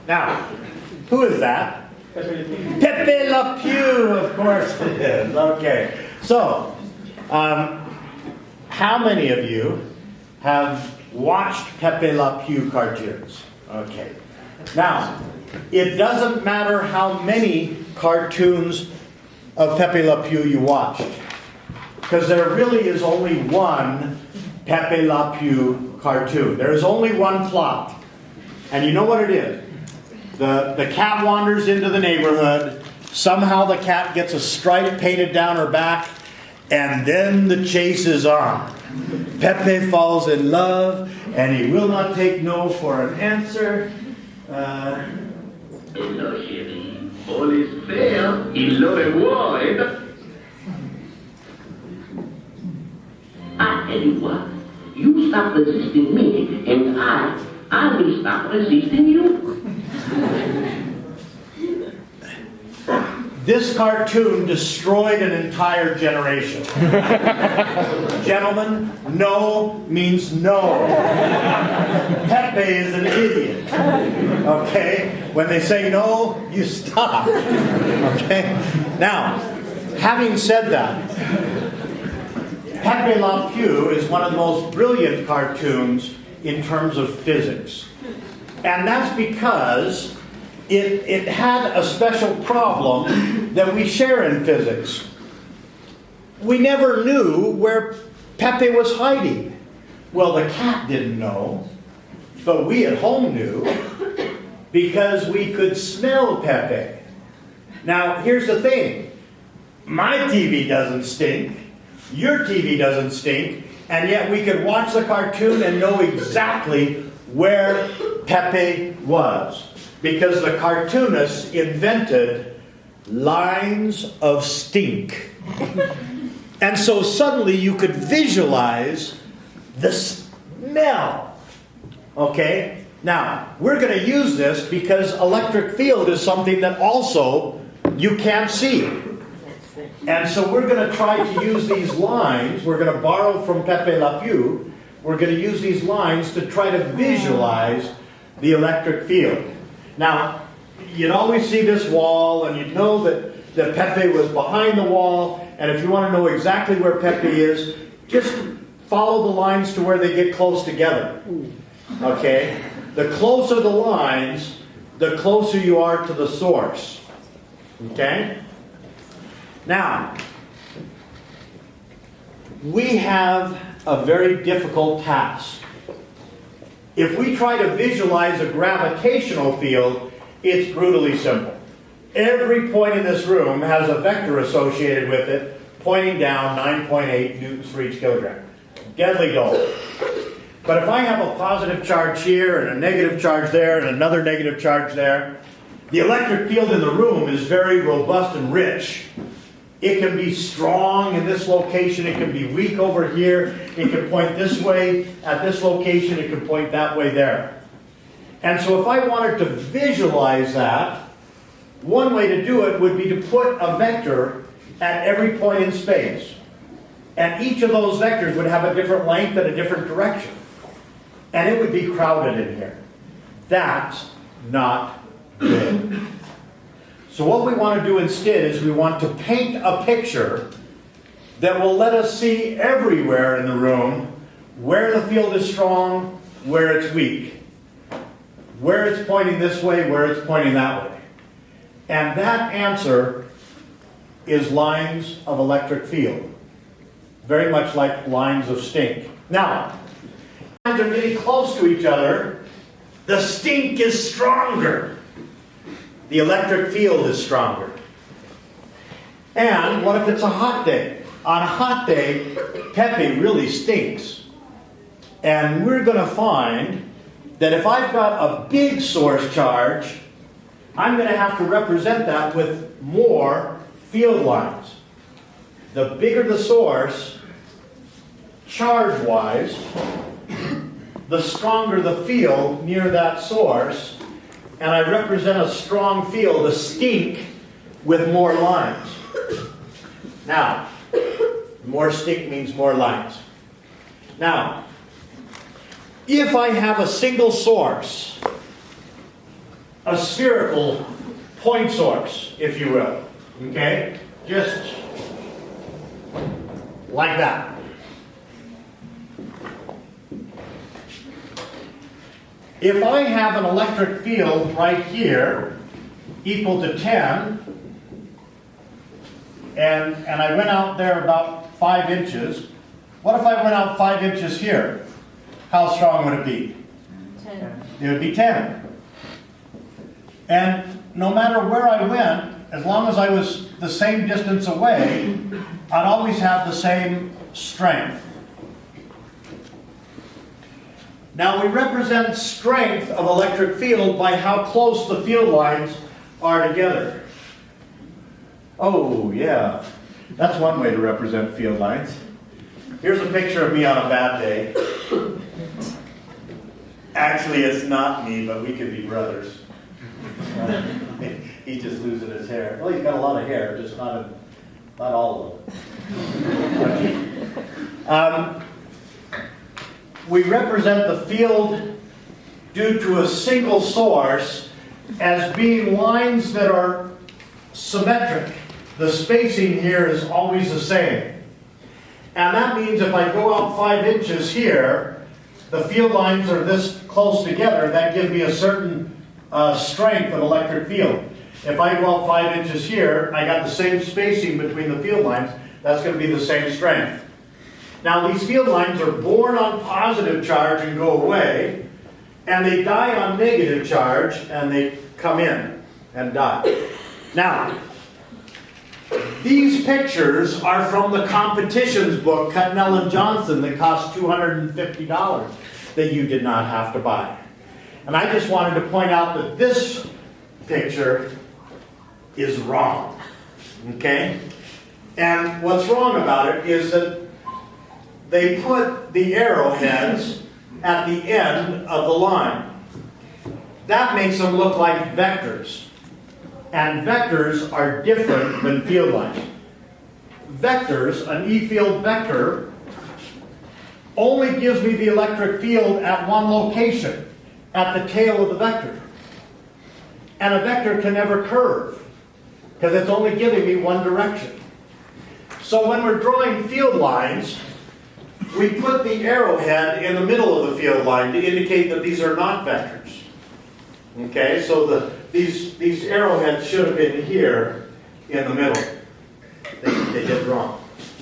Now, who is that? Pepe le Pew, of course it is. Okay. So, how many of you have watched Pepe le Pew cartoons? Okay. Now, it doesn't matter how many cartoons of Pepe le Pew you watched, because there really is only one Pepe le Pew cartoon. There is only one plot. And you know what it is? The cat wanders into the neighborhood. Somehow the cat gets a stripe painted down her back. And then the chase is on. Pepe falls in love. And he will not take no for an answer. Hello, chérie. All is fair in love and war, eh? I tell you what. You stop resisting me, and I will stop resisting you. This cartoon destroyed an entire generation. Gentlemen, no means no. Pepe is an idiot. Okay? When they say no, you stop. Okay? Now, having said that, Pepe le Pew is one of the most brilliant cartoons in terms of physics. And that's because it had a special problem that we share in physics. We never knew where Pepe was hiding. Well, the cat didn't know, but we at home knew because we could smell Pepe. Now, here's the thing. My TV doesn't stink. Your TV doesn't stink. And yet we could watch the cartoon and know exactly where Pepe was. Because the cartoonists invented lines of stink. And so suddenly you could visualize the smell. Okay? Now, we're going to use this because electric field is something that also you can't see. And so we're going to try to use these lines. We're going to borrow from Pepe le Pew. We're going to use these lines to try to visualize the electric field. Now, you'd always see this wall, and you'd know that Pepe was behind the wall. And if you want to know exactly where Pepe is, just follow the lines to where they get close together. Okay? The closer the lines, the closer you are to the source. Okay? Now, we have a very difficult task. If we try to visualize a gravitational field, it's brutally simple. Every point in this room has a vector associated with it, pointing down 9.8 newtons for each kilogram. Deadly dull. But if I have a positive charge here, and a negative charge there, and another negative charge there, the electric field in the room is very robust and rich. It can be strong in this location, it can be weak over here, it can point this way at this location, it can point that way there. And so if I wanted to visualize that, one way to do it would be to put a vector at every point in space. And each of those vectors would have a different length and a different direction. And it would be crowded in here. That's not good. So what we want to do instead is we want to paint a picture that will let us see everywhere in the room where the field is strong, where it's weak, where it's pointing this way, where it's pointing that way. And that answer is lines of electric field. Very much like lines of stink. Now, lines are getting close to each other, the stink is stronger. The electric field is stronger. And what if it's a hot day? On a hot day, Pepe really stinks. And we're going to find that if I've got a big source charge, I'm going to have to represent that with more field lines. The bigger the source, charge-wise, the stronger the field near that source. And I represent a strong field, a stink, with more lines. Now, more stink means more lines. Now, if I have a single source, a spherical point source, if you will. Okay? Just like that. If I have an electric field right here equal to 10, and I went out there about 5 inches, what if I went out 5 inches here? How strong would it be? 10. It would be 10. And no matter where I went, as long as I was the same distance away, I'd always have the same strength. Now we represent strength of electric field by how close the field lines are together. Oh yeah, that's one way to represent field lines. Here's a picture of me on a bad day. Actually, it's not me, but we could be brothers. He's just losing his hair. Well, he's got a lot of hair, just not all of it. We represent the field due to a single source as being lines that are symmetric. The spacing here is always the same. And that means if I go out 5 inches here, the field lines are this close together, that gives me a certain strength of electric field. If I go out 5 inches here, I got the same spacing between the field lines, that's going to be the same strength. Now these field lines are born on positive charge and go away, and they die on negative charge and they come in and die. Now, these pictures are from the competitions book, Cutnell and Johnson, that cost $250 that you did not have to buy. And I just wanted to point out that this picture is wrong. Okay? And what's wrong about it is that they put the arrowheads at the end of the line. That makes them look like vectors. And vectors are different than field lines. Vectors, an E-field vector, only gives me the electric field at one location, at the tail of the vector. And a vector can never curve, because it's only giving me one direction. So when we're drawing field lines, we put the arrowhead in the middle of the field line to indicate that these are not vectors. Okay, so these arrowheads should have been here in the middle. They did wrong.